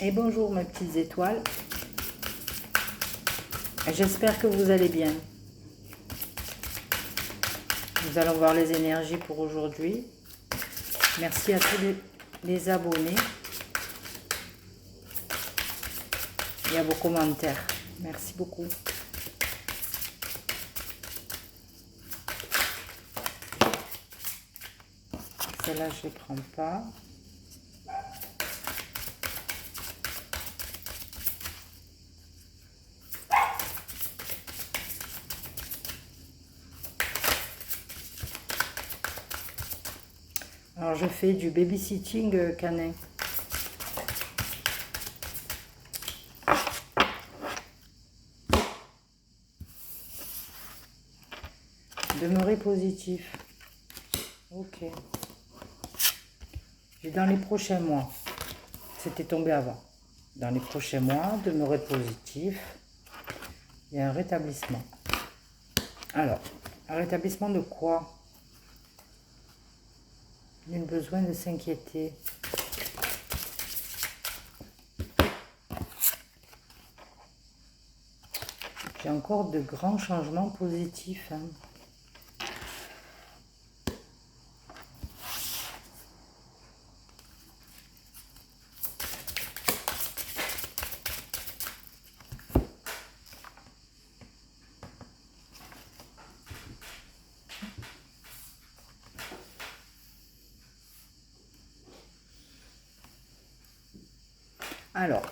Et bonjour mes petites étoiles. J'espère que vous allez bien. Nous allons voir les énergies pour aujourd'hui. Merci à tous les abonnés et à vos commentaires. Merci beaucoup. Celle-là, je ne les prends pas. Alors, je fais du babysitting canin. Demeurez positif. Ok. Et dans les prochains mois, c'était tombé avant. Dans les prochains mois, demeurez positif. Il y a un rétablissement. Alors, un rétablissement de quoi? Nul besoin de s'inquiéter. J'ai encore de grands changements positifs. Alors,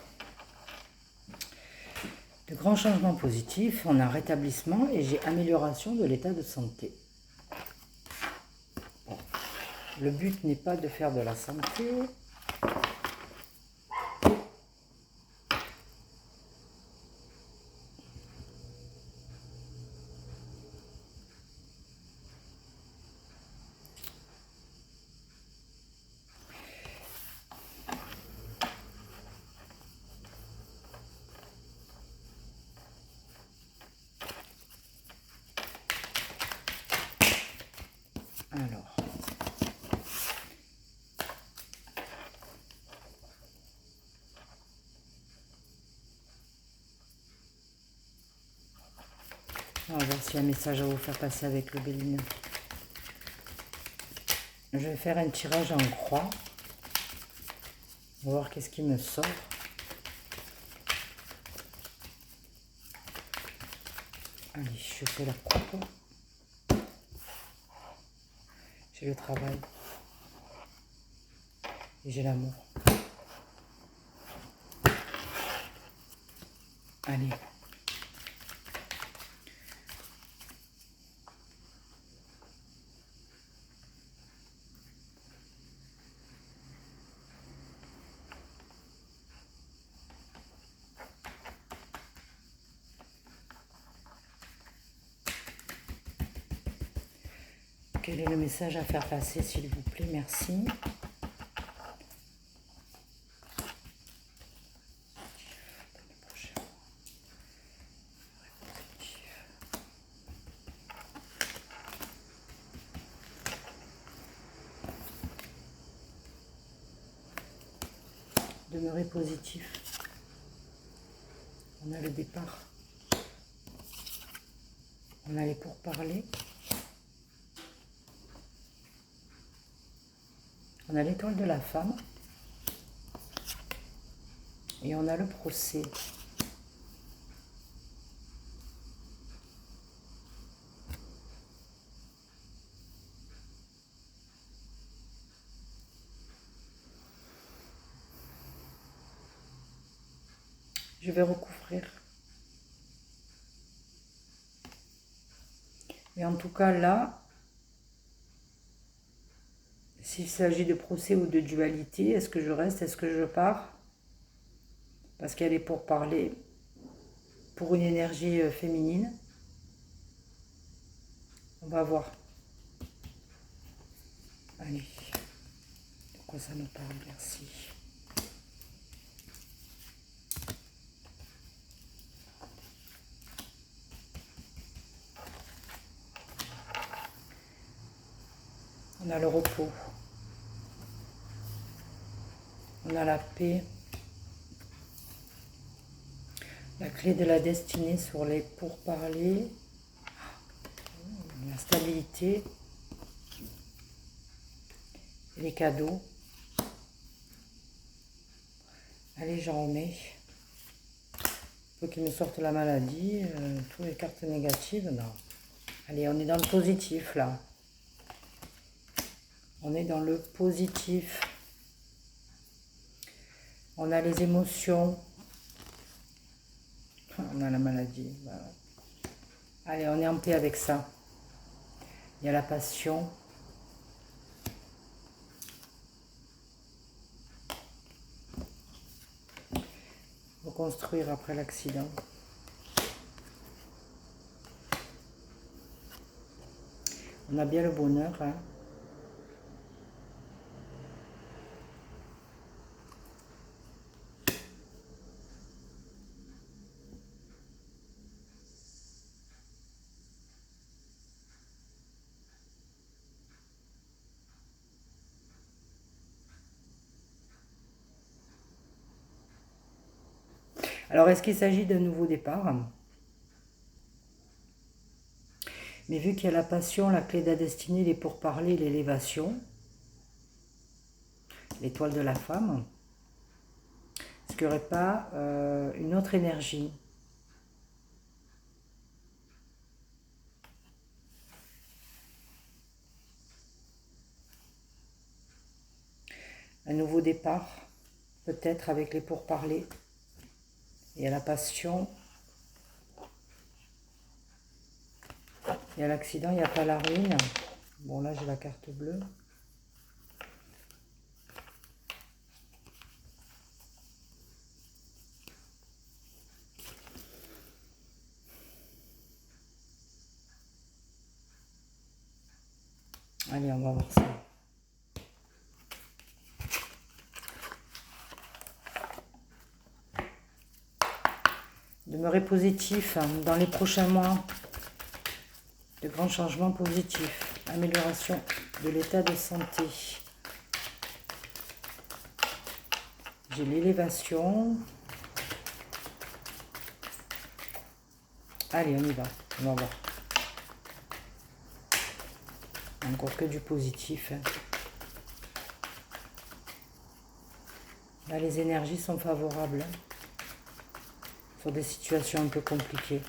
de grands changements positifs, on a rétablissement et j'ai amélioration de l'état de santé. Bon. Le but n'est pas de faire de la santé. Alors, on va voir s'il y a un message à vous faire passer avec le Béline. Je vais faire un tirage en croix. On va voir qu'est-ce qui me sort. Allez, je fais la coupe. J'ai le travail. Et j'ai l'amour. Allez. Quel est le message à faire passer, s'il vous plaît? Merci. Demeurez positif. On a le départ. On a les pourparlers. On a l'étoile de la femme. Et on a le procès. Je vais recouvrir. Mais en tout cas, là, s'il s'agit de procès ou de dualité, est-ce que je reste, est-ce que je pars? Parce qu'elle est pour parler pour une énergie féminine. On va voir. Allez. De quoi ça nous parle? Merci. On a le repos. On a la paix. La clé de la destinée sur les pourparlers. La stabilité. Et les cadeaux. Allez, j'en remets. Faut qu'il me sorte la maladie. Toutes les cartes négatives, non. Allez, on est dans le positif, là. On est dans le positif. On a les émotions. On a la maladie. Voilà. Allez, on est en paix avec ça. Il y a la passion. Reconstruire après l'accident. On a bien le bonheur, hein. Alors, est-ce qu'il s'agit d'un nouveau départ? Mais vu qu'il y a la passion, la clé de la destinée, les pourparlers, l'élévation, l'étoile de la femme, est-ce qu'il n'y aurait pas une autre énergie? Un nouveau départ, peut-être avec les pourparlers. Il y a la passion. Il y a l'accident, il n'y a pas la ruine. Bon, là, j'ai la carte bleue. Allez, on va voir ça. Demeurez positif dans les prochains mois. De grands changements positifs. Amélioration de l'état de santé. J'ai l'élévation. Allez, on y va. On va voir. Encore que du positif. Là, les énergies sont favorables. Sur des situations un peu compliquées.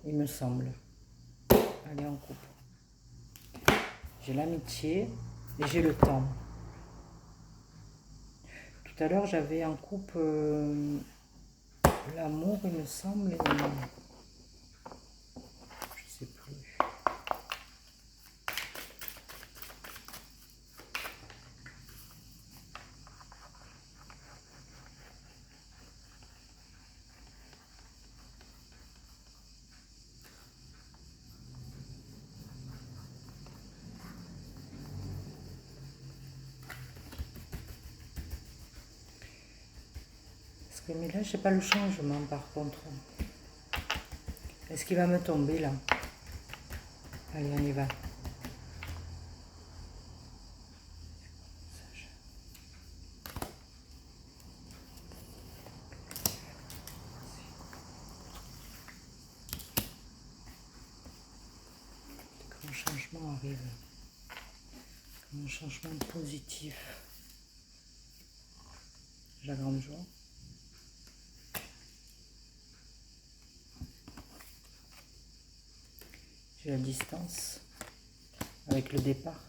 Il me semble. Allez, on coupe. J'ai l'amitié et j'ai le temps. Tout à l'heure, j'avais en coupe l'amour, il me semble. Je sais plus. Mais là, je n'ai pas le changement par contre. Est-ce qu'il va me tomber là? Allez, on y va. Quand un changement arrive, un changement positif, la grande joie. J'ai la distance avec le départ.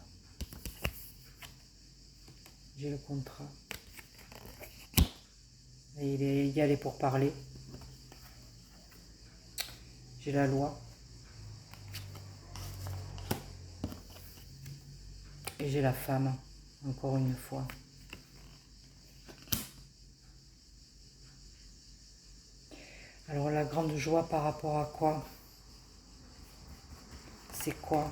J'ai le contrat. Et il y a les pourparlers. J'ai la loi. Et j'ai la femme, encore une fois. Alors la grande joie par rapport à quoi? C'est quoi?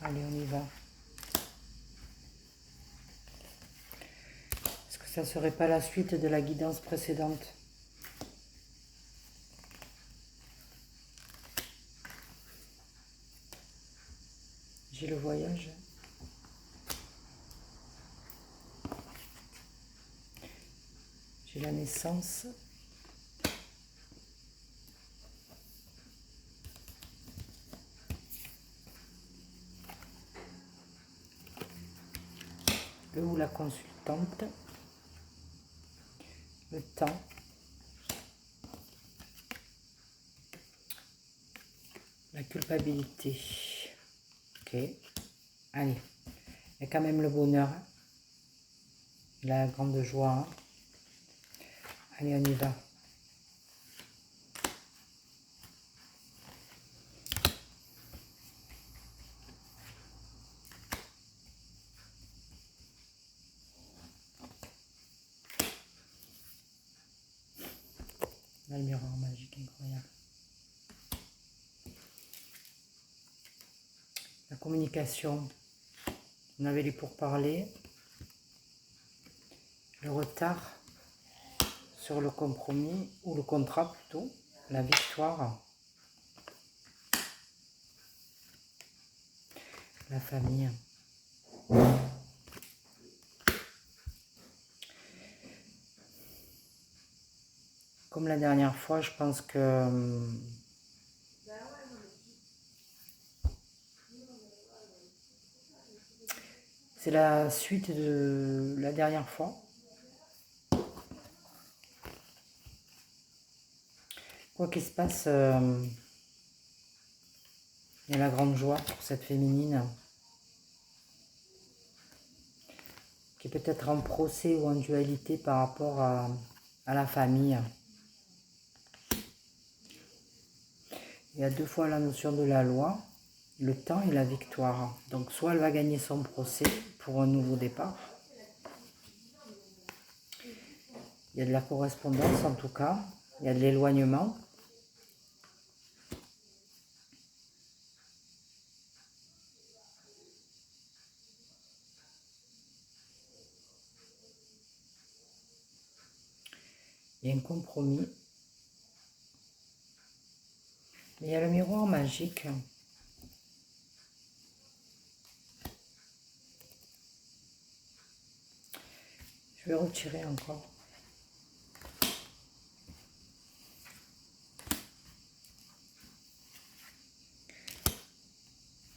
Allez, on y va. Est-ce que ça serait pas la suite de la guidance précédente? J'ai le voyage. J'ai la naissance. Le ou la consultante. Le temps. La culpabilité. Ok. Allez. Il y a quand même le bonheur. La grande joie. Hein. Allez, on y va. Là, le miroir magique, incroyable. La communication. On avait les pourparlers. Le retard sur le compromis, ou le contrat plutôt. La victoire. La famille. Comme la dernière fois, je pense que c'est la suite de la dernière fois. Quoi qu'il se passe, il y a la grande joie pour cette féminine qui est peut-être en procès ou en dualité par rapport à la famille. Il y a 2 fois la notion de la loi, le temps et la victoire. Donc soit elle va gagner son procès pour un nouveau départ. Il y a de la correspondance en tout cas, il y a de l'éloignement. Il y a un compromis. Mais il y a le miroir magique. Je vais retirer encore.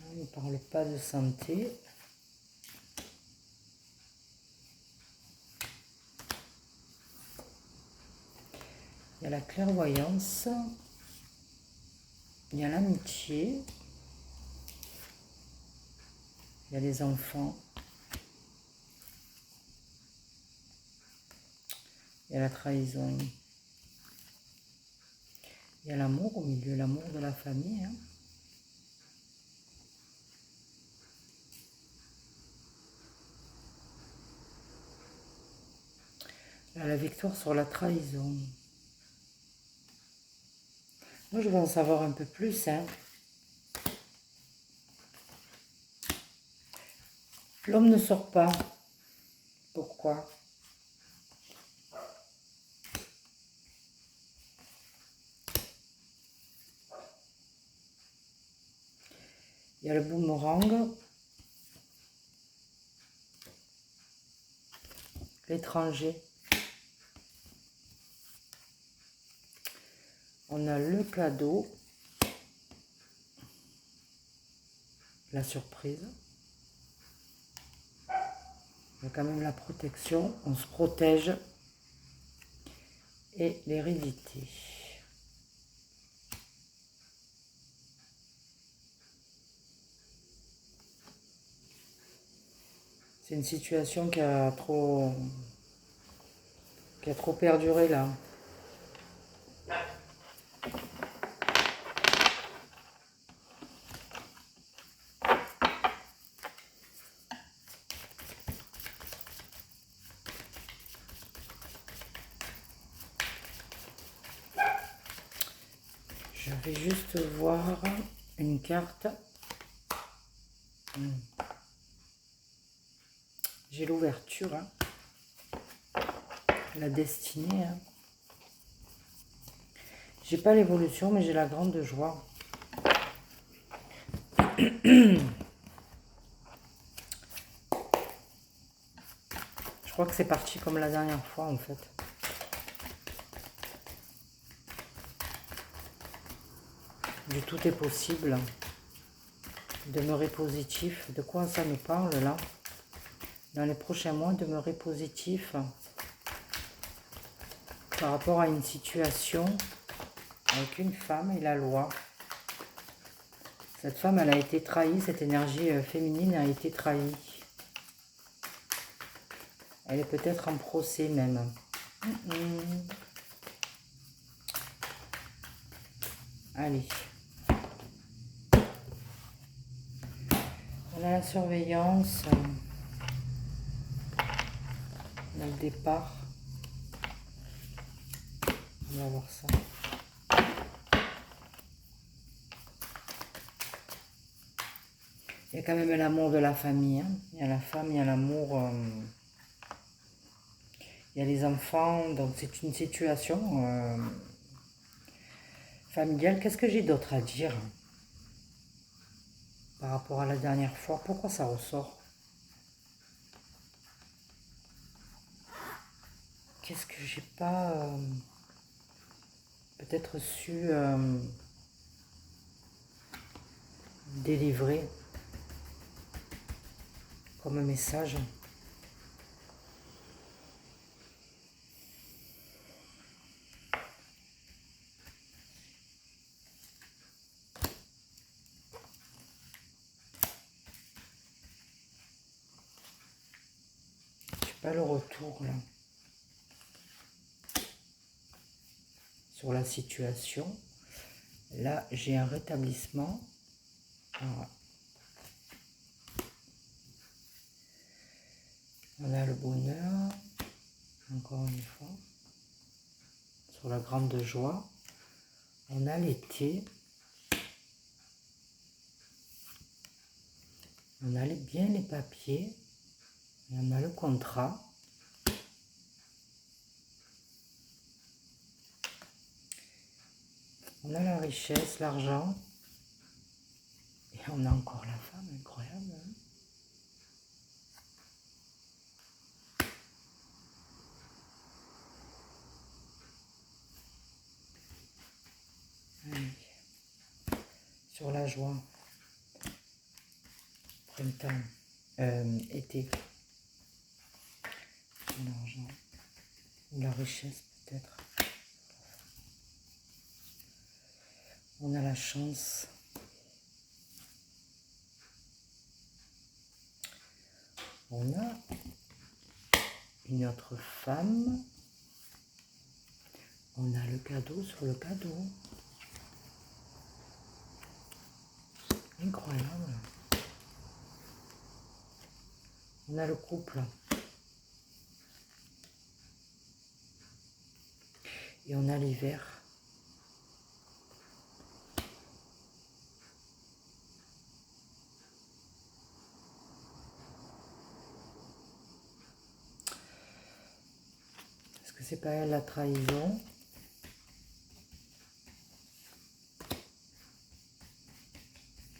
On ne parle pas de santé. Il y a la clairvoyance. Il y a l'amitié. Il y a les enfants. Il y a la trahison. Il y a l'amour au milieu, l'amour de la famille. Hein. Là, la victoire sur la trahison. Moi, je veux en savoir un peu plus. Hein. L'homme ne sort pas. Pourquoi ? Il y a le boomerang. L'étranger. On a le cadeau. La surprise. Il y a quand même la protection. On se protège. Et l'hérédité. C'est une situation qui a trop perduré là. Je vais juste voir une carte. J'ai l'ouverture, hein. La destinée. Hein. J'ai pas l'évolution, mais j'ai la grande joie. Je crois que c'est parti comme la dernière fois, en fait. Du tout est possible. Demeurer positif. De quoi ça nous parle là? Dans les prochains mois, demeurer positif par rapport à une situation avec une femme et la loi. Cette femme, elle a été trahie, cette énergie féminine a été trahie. Elle est peut-être en procès même. Allez. On a la surveillance. On a le départ. On va voir ça. Il y a quand même l'amour de la famille. Hein. Il y a la femme, il y a l'amour. Il y a les enfants. Donc c'est une situation familiale. Qu'est-ce que j'ai d'autre à dire par rapport à la dernière fois? Pourquoi ça ressort? Qu'est-ce que j'ai pas peut-être su délivrer comme message? Pas le retour là sur la situation. Là j'ai un rétablissement. Voilà. On a le bonheur, encore une fois, sur la grande joie. On a l'été. On a bien les papiers. Et on a le contrat. On a la richesse, l'argent. Et on a encore la femme, incroyable. Hein? Allez. Sur la joie. Printemps. Été. L'argent. Ou la richesse peut-être. On a la chance. On a une autre femme. On a le cadeau sur le cadeau. Incroyable. On a le couple. Et on a l'hiver. Est-ce que c'est pas elle la trahison?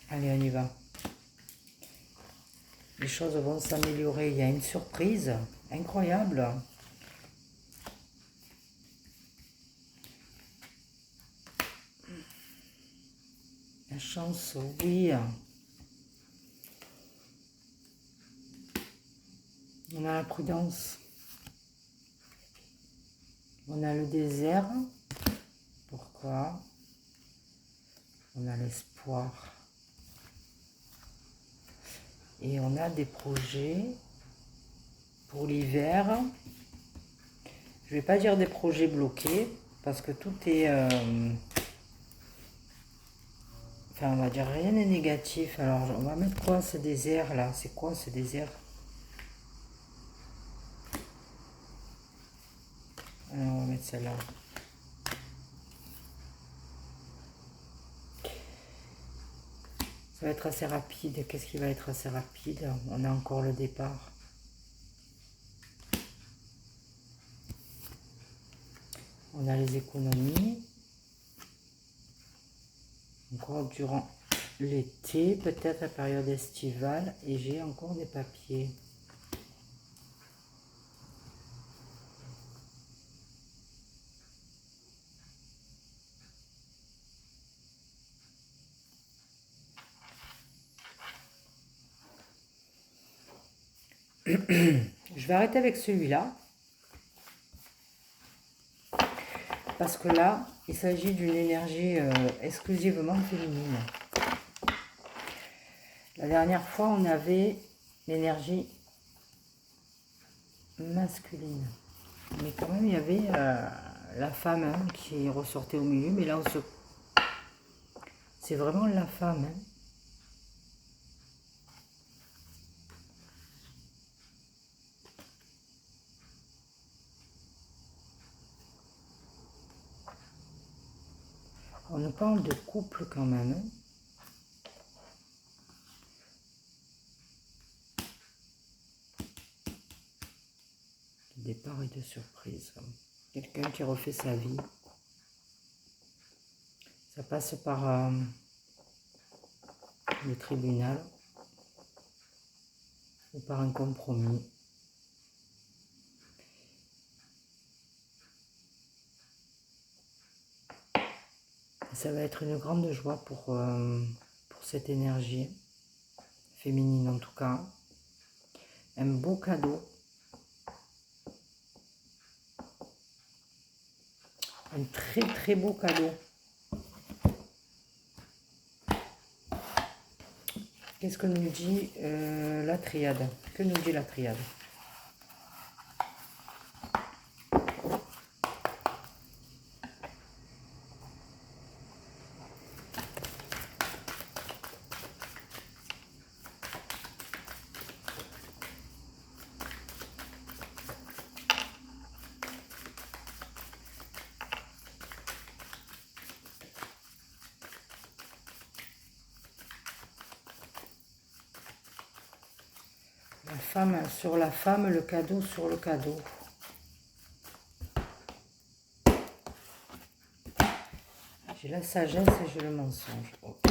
Allez, on y va. Les choses vont s'améliorer. Il y a une surprise incroyable. La chance, oui. On a la prudence. On a le désert. Pourquoi? On a l'espoir. Et on a des projets pour l'hiver. Je ne vais pas dire des projets bloqués, parce que tout est... Enfin, on va dire rien n'est négatif. Alors, on va mettre quoi ce désert là? C'est quoi ce désert? Alors, on va mettre celle-là. Ça va être assez rapide. Qu'est-ce qui va être assez rapide? On a encore le départ. On a les économies. Encore durant l'été, peut-être la période estivale. Et j'ai encore des papiers. Je vais arrêter avec celui-là. Parce que là, il s'agit d'une énergie exclusivement féminine. La dernière fois, on avait l'énergie masculine. Mais quand même, il y avait la femme hein, qui ressortait au milieu. Mais là, c'est vraiment la femme. Hein. On nous parle de couple quand même. Hein. De départ et de surprise. Quelqu'un qui refait sa vie. Ça passe par le tribunal ou par un compromis. Ça va être une grande joie pour cette énergie féminine en tout cas. Un beau cadeau. Un très très beau cadeau. Qu'est-ce que nous dit la triade? Que nous dit la triade? La femme sur la femme, le cadeau sur le cadeau. J'ai la sagesse et j'ai le mensonge. Ok.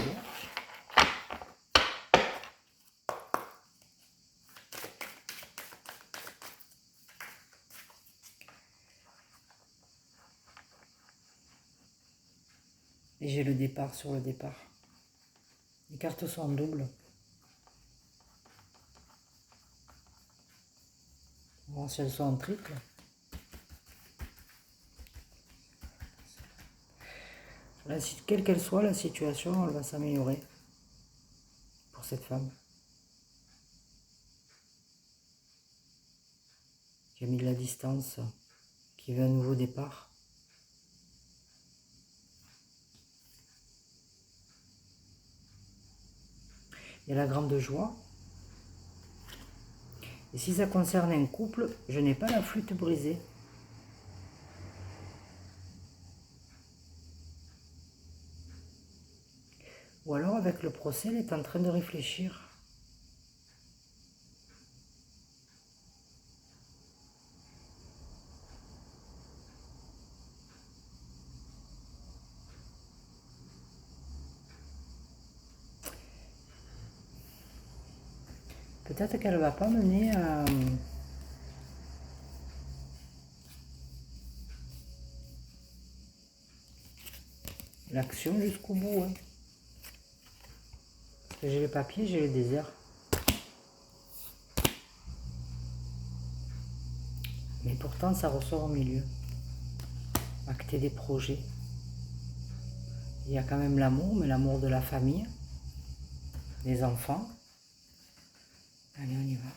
Et j'ai le départ sur le départ. Les cartes sont en double. Bon, si elles sont en triple. Quelle qu'elle soit la situation, elle va s'améliorer pour cette femme. Qui a mis de la distance, qui veut un nouveau départ. Il y a la grande joie. Et si ça concerne un couple, je n'ai pas la flûte brisée. Ou alors avec le procès, elle est en train de réfléchir. Peut-être qu'elle ne va pas mener à l'action jusqu'au bout. Hein. Parce que j'ai les papiers, j'ai le désert. Mais pourtant, ça ressort au milieu. Acter des projets. Il y a quand même l'amour, mais l'amour de la famille, des enfants. Allez, on y va.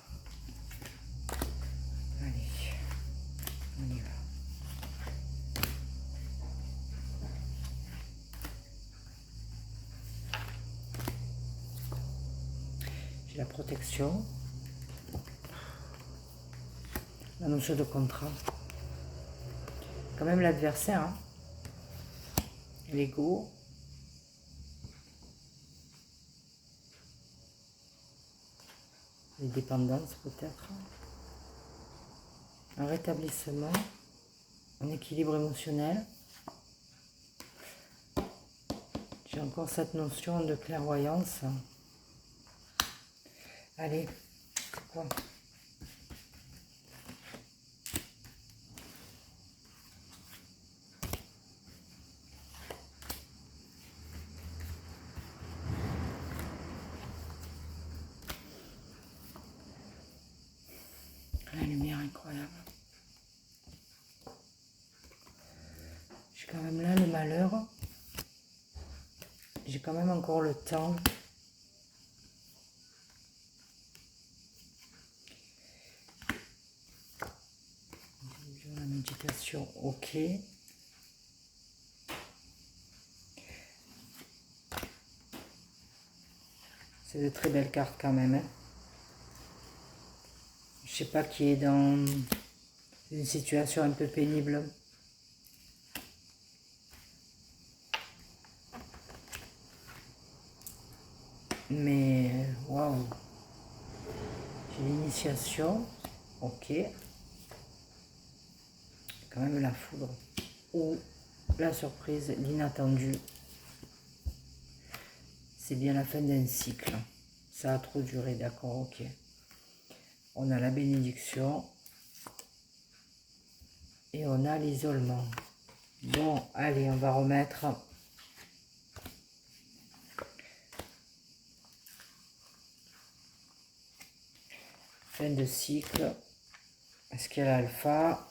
Allez, on y va. J'ai la protection. La notion de contrat. Quand même l'adversaire. Hein. L'ego. Les dépendances peut-être. Un rétablissement. Un équilibre émotionnel. J'ai encore cette notion de clairvoyance. Allez, c'est quoi ? La lumière incroyable. J'ai quand même là le malheur. J'ai quand même encore le temps. La méditation, ok. C'est de très belles cartes quand même. Hein. Je sais pas qui est dans une situation un peu pénible. Mais waouh. J'ai l'initiation, ok. Quand même la foudre ou la surprise, l'inattendu. C'est bien la fin d'un cycle. Ça a trop duré, d'accord, ok. On a la bénédiction. Et on a l'isolement. Bon, allez, on va remettre. Fin de cycle. Est-ce qu'il y a l'alpha?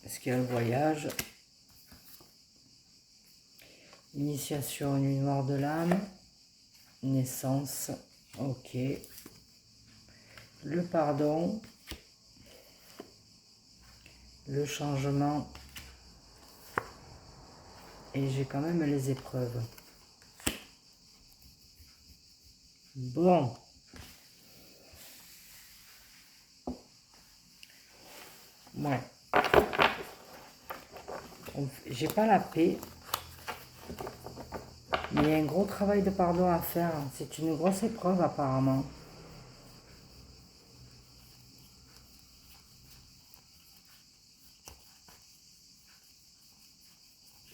Est-ce qu'il y a le voyage? Initiation, nuit noire de l'âme. Naissance. Ok. Le pardon. Le changement. Et j'ai quand même les épreuves. Bon. Ouais. J'ai pas la paix. Mais il y a un gros travail de pardon à faire. C'est une grosse épreuve apparemment.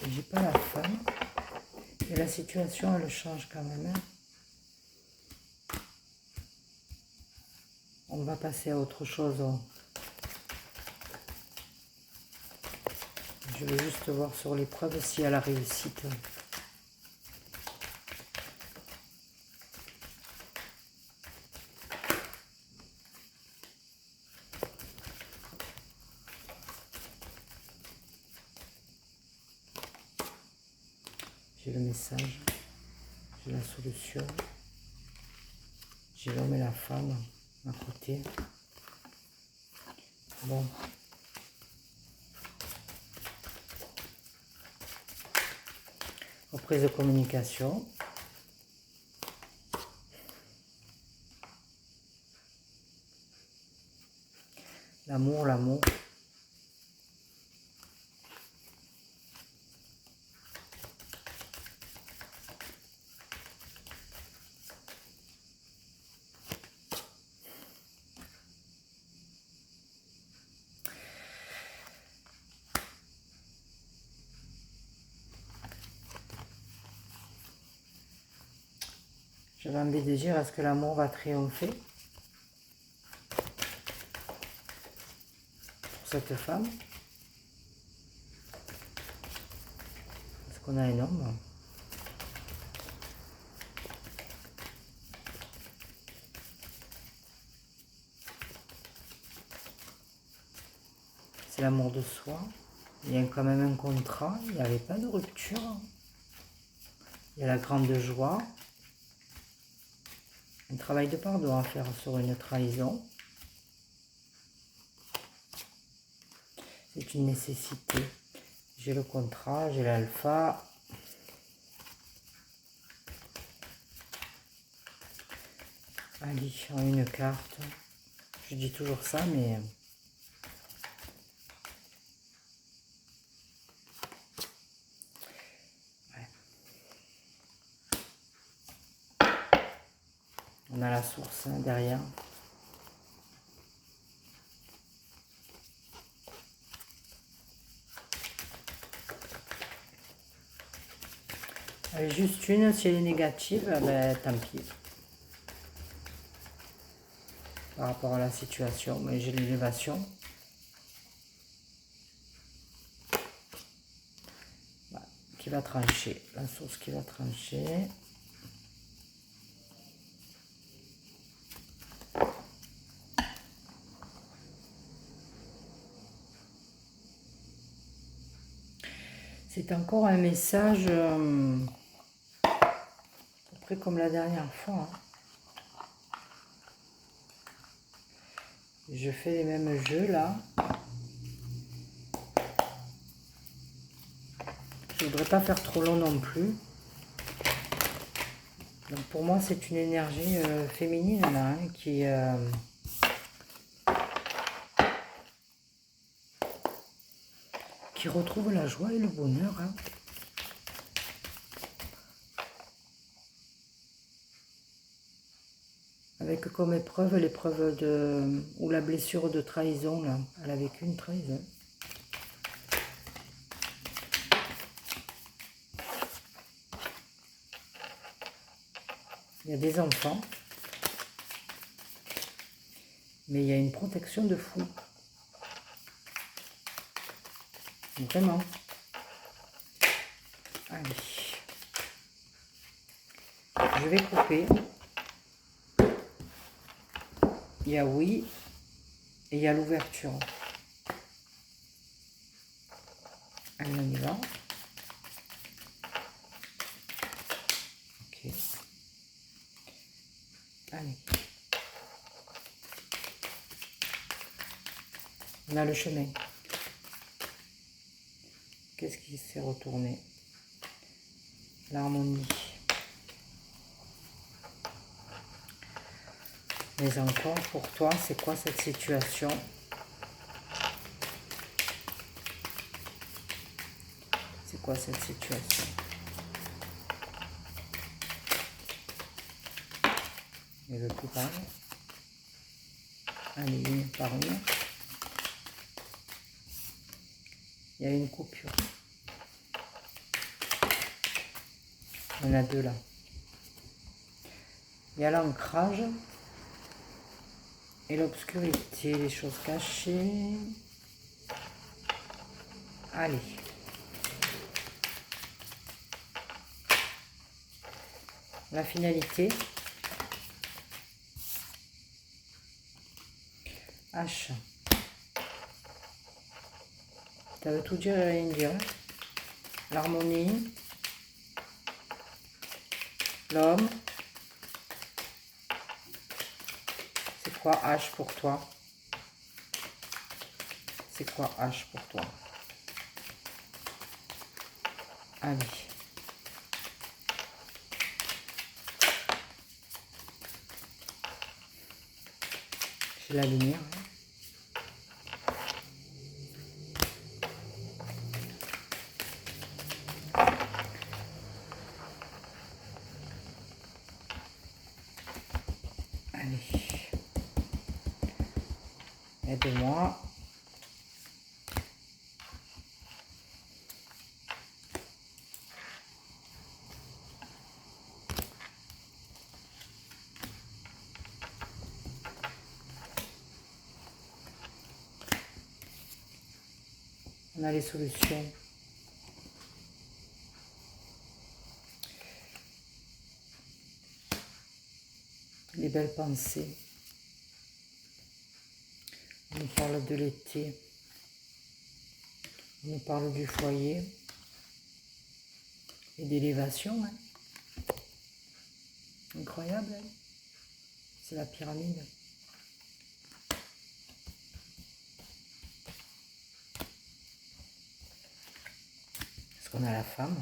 J'ai pas la fin. Et la situation, elle change quand même. Hein. On va passer à autre chose. Je vais juste voir sur l'épreuve s'il y a la réussite. J'ai le message, j'ai la solution, j'ai l'homme et la femme à côté. Bon. Reprise de communication. L'amour, l'amour. J'avais envie de dire, est-ce que l'amour va triompher pour cette femme? Est-ce qu'on a un homme? C'est l'amour de soi. Il y a quand même un contrat, il n'y avait pas de rupture. Il y a la grande joie. Un travail de pardon à faire sur une trahison. C'est une nécessité. J'ai le contrat, j'ai l'alpha. Allez, en une carte. Je dis toujours ça, mais... Ouais. On a la source hein, derrière. Allez, juste une, si elle est négative, ben, tant pis. Par rapport à la situation, mais j'ai l'élévation. Voilà, qui va trancher, la source qui va trancher. C'est encore un message à peu près comme la dernière fois. Hein. Je fais les mêmes jeux là. Je ne voudrais pas faire trop long non plus. Donc pour moi, c'est une énergie féminine là, hein, qui retrouve la joie et le bonheur. Hein. Avec comme épreuve l'épreuve de... ou la blessure de trahison là. Elle a vécu une trahison. Il y a des enfants. Mais il y a une protection de fou. Vraiment. Allez. Je vais couper. Il y a oui et il y a l'ouverture. Allez, on y va. Ok. Allez. On a le chemin. Qu'est-ce qui s'est retourné? L'harmonie. Mais encore, pour toi, c'est quoi cette situation? C'est quoi cette situation? Il ne veut plus parler. Allez, une par une. Il y a une coupure. Il y en a deux là. Il y a l'ancrage et l'obscurité, les choses cachées. Allez. La finalité. H. Ça veut tout dire et rien dire. L'harmonie. L'homme. C'est quoi H pour toi? C'est quoi H pour toi? Allez. J'ai la lumière. Allez. Aide-moi. On a les solutions. Les belles pensées. On nous parle de l'été. On nous parle du foyer. Et d'élévation. Hein. Incroyable. Hein. C'est la pyramide. Parce qu'on a la femme.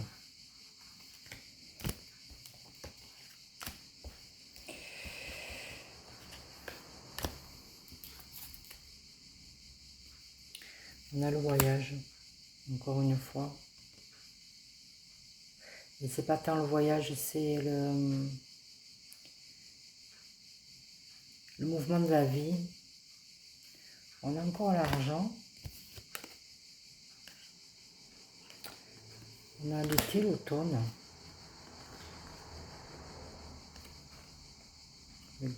On a le voyage, encore une fois. Et c'est pas tant le voyage, c'est le mouvement de la vie. On a encore l'argent. On a l'été, l'automne. Le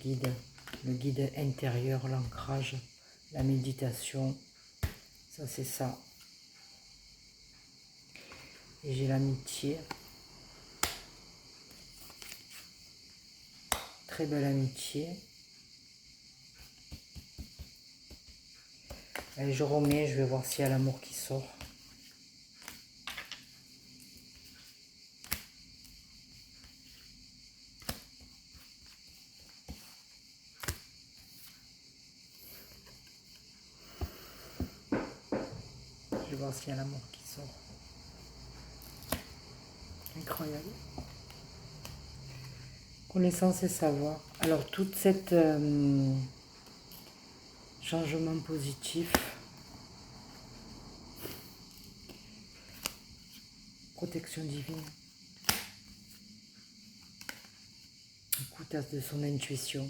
guide intérieur, l'ancrage, la méditation. Ça, c'est ça. Et j'ai l'amitié. Très belle amitié. Allez, je remets, je vais voir s'il y a l'amour qui sort. voir s'il y a l'amour qui sort. Incroyable. Connaissance et savoir. Alors, toute cette changement positif, protection divine, écoute de son intuition.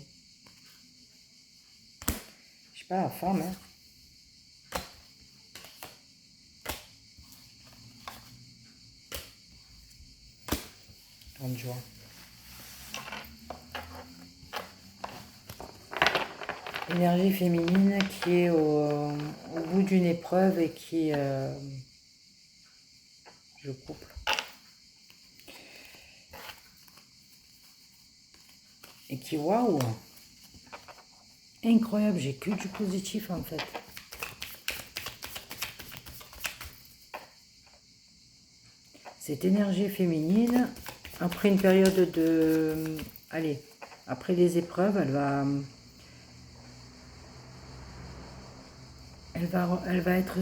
Je sais pas, la femme, hein. Grande joie. Énergie féminine qui est au bout d'une épreuve et qui je couple. Et qui, waouh, incroyable, j'ai que du positif en fait. Cette énergie féminine, après une période de... Allez, après les épreuves, elle va être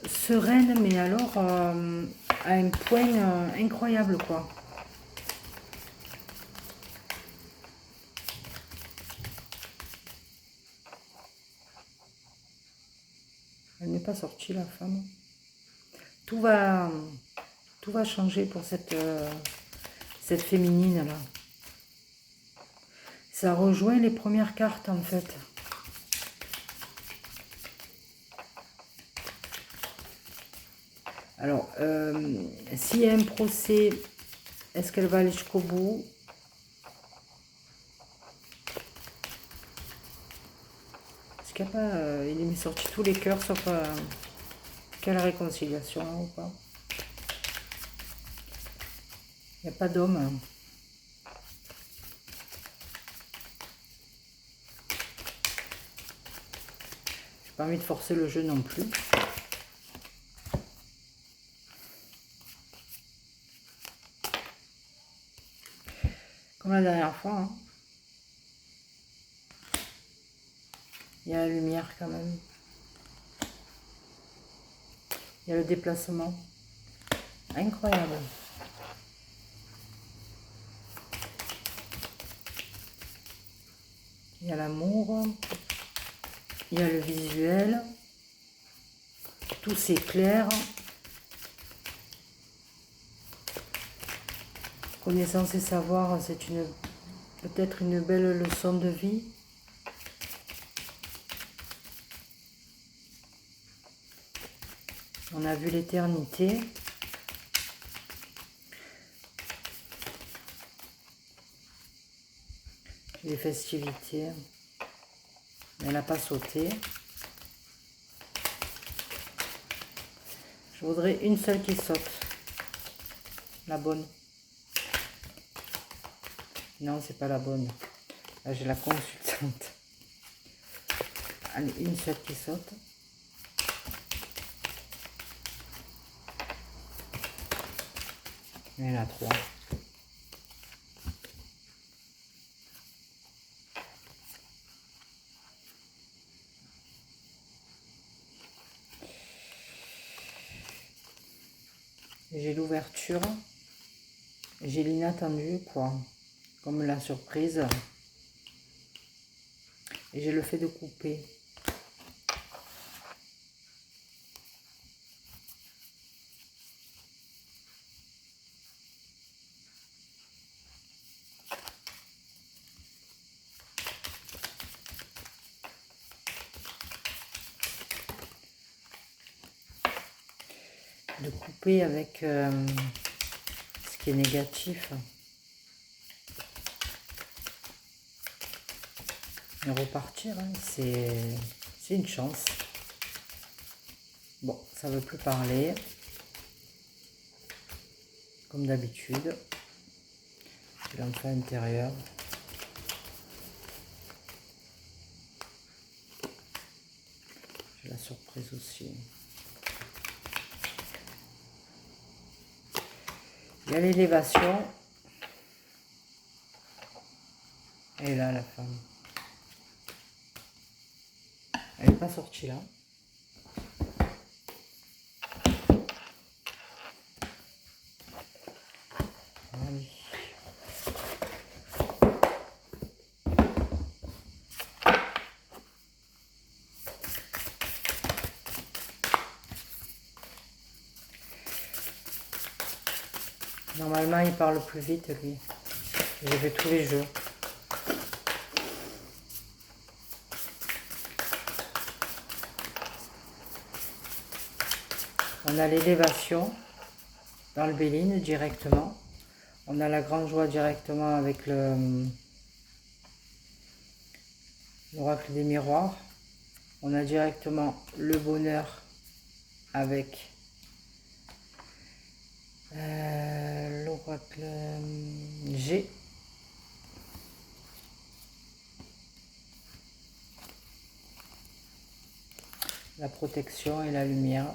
sereine, mais alors à un point incroyable, quoi. Elle n'est pas sortie, la femme. Tout va changer pour cette féminine, là. Ça rejoint les premières cartes, en fait. Alors, s'il y a un procès, est-ce qu'elle va aller jusqu'au bout? Est-ce qu'il n'y a pas... il m'est sorti tous les cœurs, sauf quelle réconciliation, ou pas? Il n'y a pas d'homme. J'ai pas envie de forcer le jeu non plus. Comme la dernière fois, hein. Il y a la lumière quand même. Il y a le déplacement. Incroyable. Il y a l'amour. Il y a le visuel. Tout s'éclaire. Connaissance et savoir, c'est peut-être une belle leçon de vie. On a vu l'éternité. Les festivités. Elle n'a pas sauté. Je voudrais une seule qui saute. La bonne. Non, c'est pas la bonne. Là, j'ai la consultante. Allez, une seule qui saute. Il y en a 3. J'ai l'ouverture. J'ai l'inattendu, quoi. Comme la surprise. Et j'ai le fait de couper. De couper avec ce qui est négatif. Et repartir, hein, c'est une chance. Bon, ça ne veut plus parler. Comme d'habitude. J'ai l'enfant intérieur. J'ai la surprise aussi. Il y a l'élévation. Et là, la femme. Elle n'est pas sortie là. Normalement, il parle plus vite, lui. J'ai fait tous les jeux. On a l'élévation dans le Béline directement. On a la grande joie directement avec l'oracle des miroirs. On a directement le bonheur avec l'oracle G. La protection et la lumière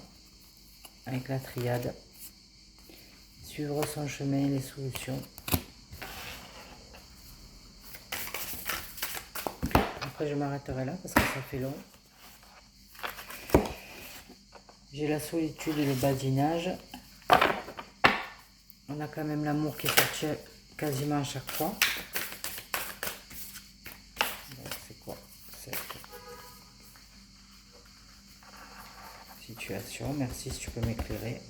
avec la triade. Suivre son chemin et les solutions. Après, je m'arrêterai là parce que ça fait long. J'ai la solitude et le badinage. On a quand même l'amour qui est sorti quasiment à chaque fois. C'est quoi cette situation? Merci si tu peux m'éclairer.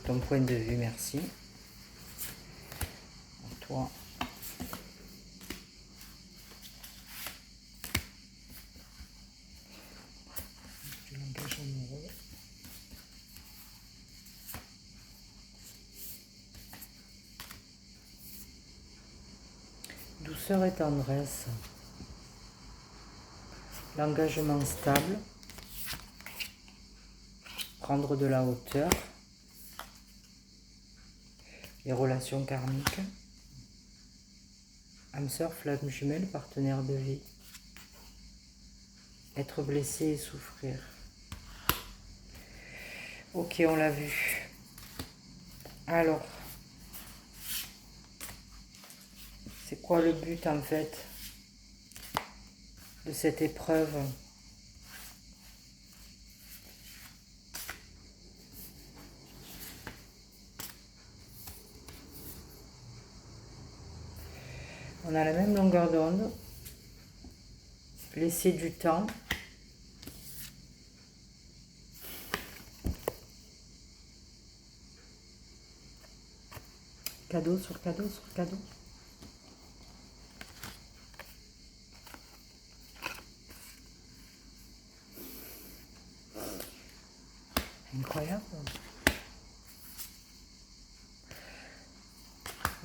Ton point de vue, merci. Toi. Du langage amoureux. Douceur et tendresse. L'engagement stable. Prendre de la hauteur. Les relations karmiques. Âme sœur, flamme jumelle, partenaire de vie. Être blessé et souffrir. Ok, on l'a vu. Alors, c'est quoi le but en fait de cette épreuve? On a la même longueur d'onde. Laisser du temps. Cadeau sur cadeau sur cadeau. Incroyable.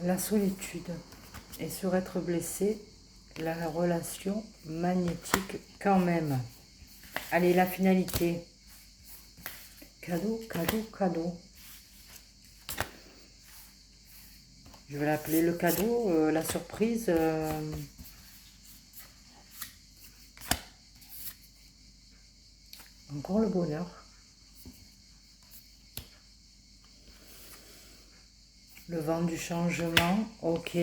La solitude. Et sur être blessé, la relation magnétique quand même. Allez, la finalité. Cadeau, cadeau, cadeau. Je vais l'appeler le cadeau, la surprise. Encore le bonheur. Le vent du changement, ok.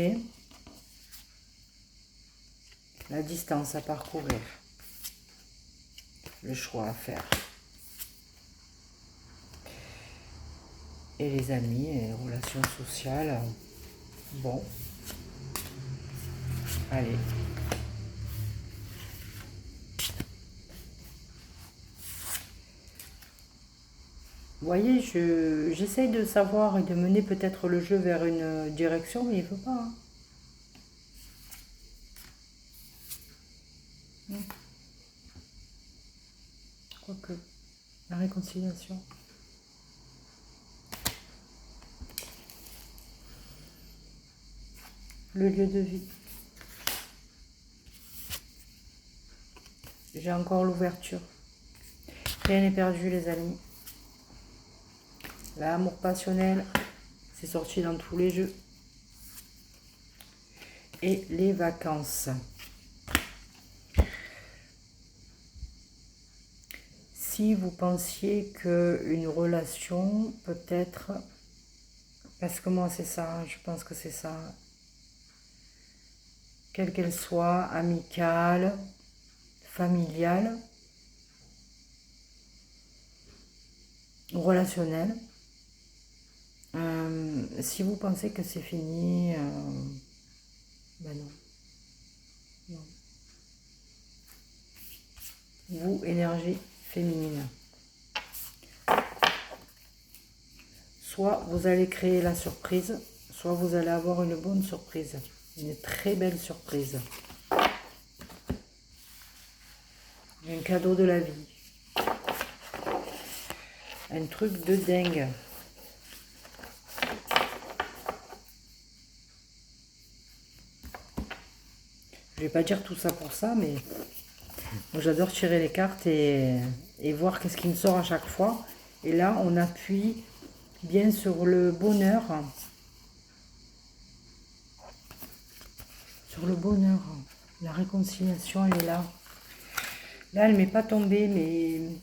La distance à parcourir. Le choix à faire. Et les amis et les relations sociales. Bon. Allez. Vous voyez, j'essaye de savoir et de mener peut-être le jeu vers une direction, mais il ne veut pas. Hein. Quoique, la réconciliation. Le lieu de vie. J'ai encore l'ouverture. Rien n'est perdu, les amis. L'amour passionnel, c'est sorti dans tous les jeux. Et les vacances. Si vous pensiez qu'une relation peut être... Parce que moi, c'est ça, je pense que c'est ça. Quelle qu'elle soit, amicale, familiale, relationnelle. Si vous pensez que c'est fini, ben non. Non. Vous, énergie féminine. soit vous allez créer la surprise, soit vous allez avoir une bonne surprise. Une très belle surprise. Un cadeau de la vie. Un truc de dingue. Je vais pas dire tout ça pour ça, mais j'adore tirer les cartes et voir qu'est-ce qui me sort à chaque fois. Et là, on appuie bien sur le bonheur. Sur le bonheur. La réconciliation, elle est là. Là, elle ne m'est pas tombée, mais il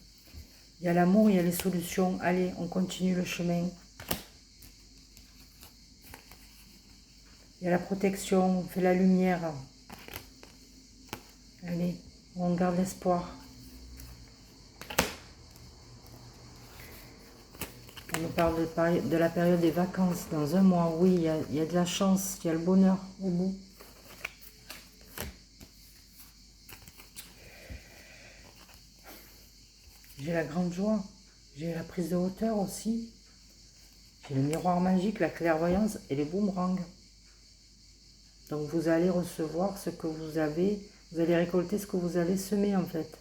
y a l'amour, il y a les solutions. Allez, on continue le chemin. Il y a la protection, on fait la lumière. Allez, on garde l'espoir. On nous parle de la période des vacances dans un mois. Oui, il y a de la chance, il y a le bonheur au bout. J'ai la grande joie. J'ai la prise de hauteur aussi. J'ai le miroir magique, la clairvoyance et les boomerangs. Donc vous allez recevoir ce que vous avez. Vous allez récolter ce que vous avez semé en fait.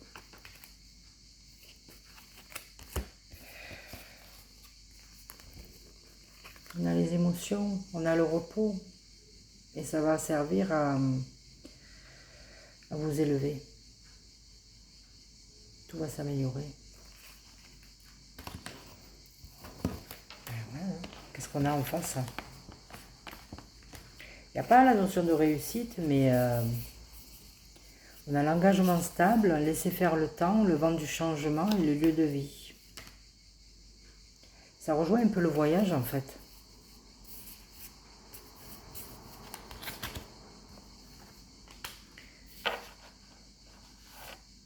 On a les émotions, on a le repos. Et ça va servir à vous élever. Tout va s'améliorer. Qu'est-ce qu'on a en face? Il n'y a pas la notion de réussite, mais on a l'engagement stable, laisser faire le temps, le vent du changement et le lieu de vie. Ça rejoint un peu le voyage en fait.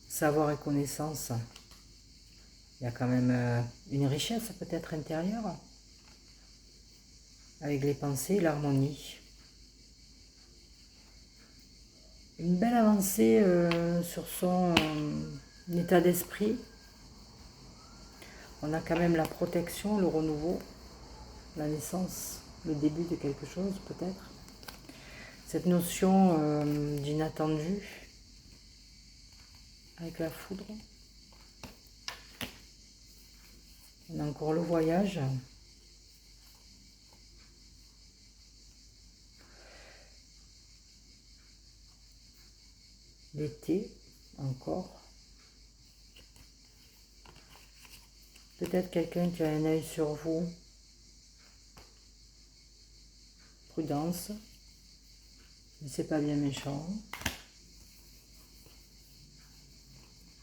Savoir et connaissance. Il y a quand même une richesse peut-être intérieure. Avec les pensées et l'harmonie. Une belle avancée sur son état d'esprit. On a quand même la protection, le renouveau, la naissance, le début de quelque chose peut-être. Cette notion d'inattendu avec la foudre. On a encore le voyage. L'été, encore. Peut-être quelqu'un qui a un œil sur vous. Prudence. Mais c'est pas bien méchant.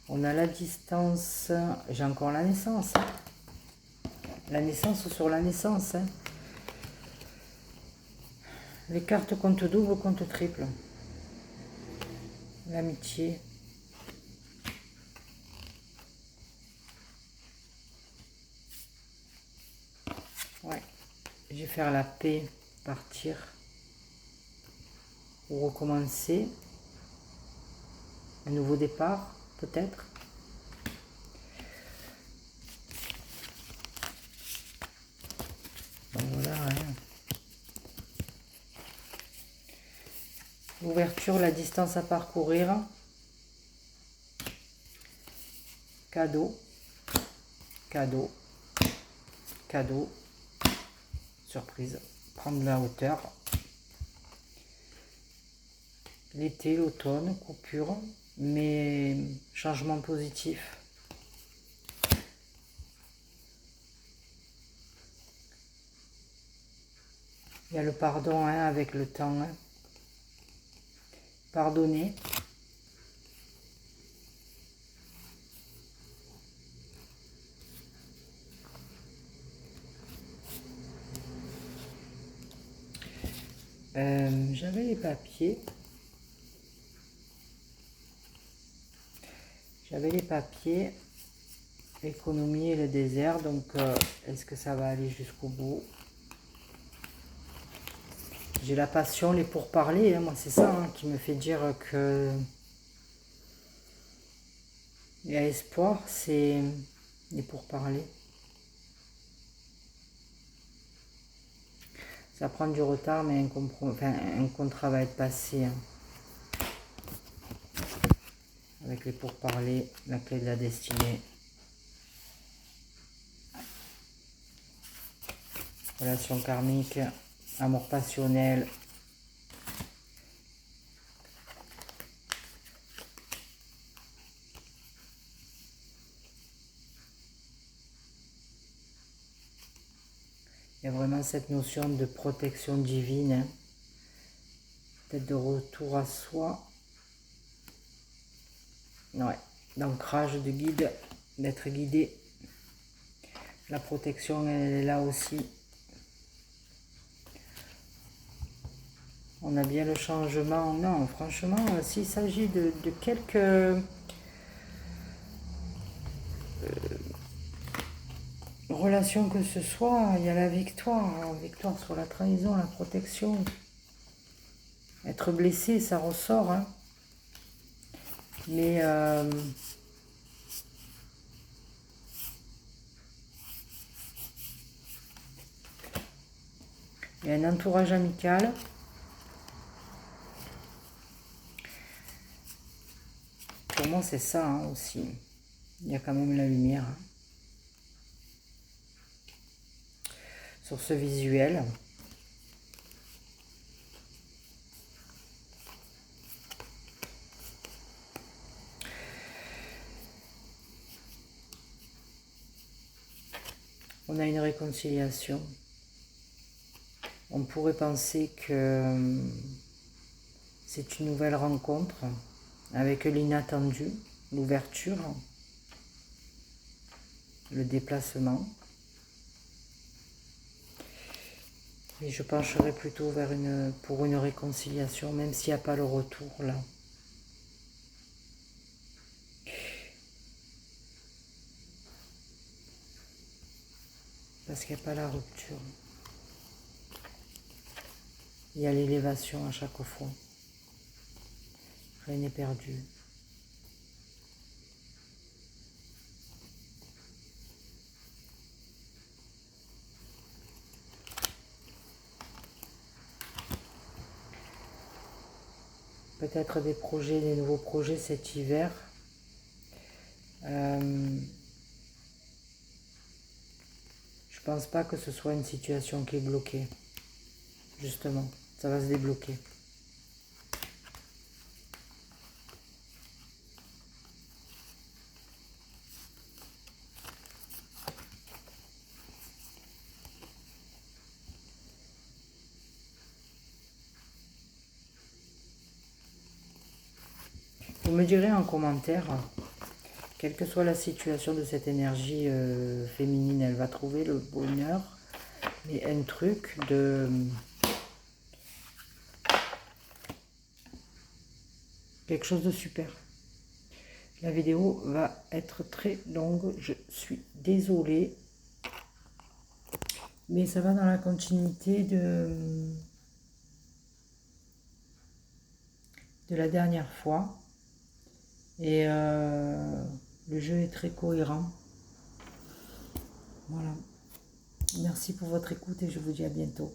On a la distance. J'ai encore la naissance. La naissance sur la naissance. Les cartes compte double, compte triple. L'amitié. Ouais. Je vais faire la paix, partir. Ou recommencer. Un nouveau départ, peut-être. Bon, voilà. Hein. L'ouverture, la distance à parcourir. Cadeau. Cadeau. Cadeau. Surprise. Prendre la hauteur. L'été, l'automne, coupure, mais changement positif. Il y a le pardon hein, avec le temps. Hein. Pardonner. J'avais les papiers. J'avais les papiers. Économie et le désert. Donc, est-ce que ça va aller jusqu'au bout? J'ai la passion, les pourparlers. Hein, moi, c'est ça hein, qui me fait dire que il y a espoir, c'est les pourparlers. Ça prend du retard, mais un contrat va être passé. Hein. Avec les pourparlers, la clé de la destinée. Relation karmique, amour passionnel. Il y a vraiment cette notion de protection divine. Hein. Peut-être de retour à soi. Ouais, d'ancrage, de guide, d'être guidé. La protection, elle est là aussi. On a bien le changement. Non, franchement, s'il s'agit de quelques relations que ce soit, il y a la victoire. Victoire sur la trahison, la protection. Être blessé, ça ressort. Hein. Mais il y a un entourage amical. Pour moi, c'est ça hein, aussi. Il y a quand même la lumière. Hein. Sur ce visuel. On a une réconciliation. On pourrait penser que c'est une nouvelle rencontre avec l'inattendu, l'ouverture, le déplacement. Et je pencherai plutôt vers pour une réconciliation, même s'il n'y a pas le retour là. Parce qu'il n'y a pas la rupture. Il y a l'élévation à chaque fois. Rien n'est perdu. Peut-être des projets, des nouveaux projets cet hiver. Je pense pas que ce soit une situation qui est bloquée. Justement, ça va se débloquer. Vous me direz en commentaire, quelle que soit la situation de cette énergie féminine, elle va trouver le bonheur, mais un truc de... quelque chose de super. La vidéo va être très longue, je suis désolée, mais ça va dans la continuité de la dernière fois. Et le jeu est très cohérent. Voilà. Merci pour votre écoute et je vous dis à bientôt.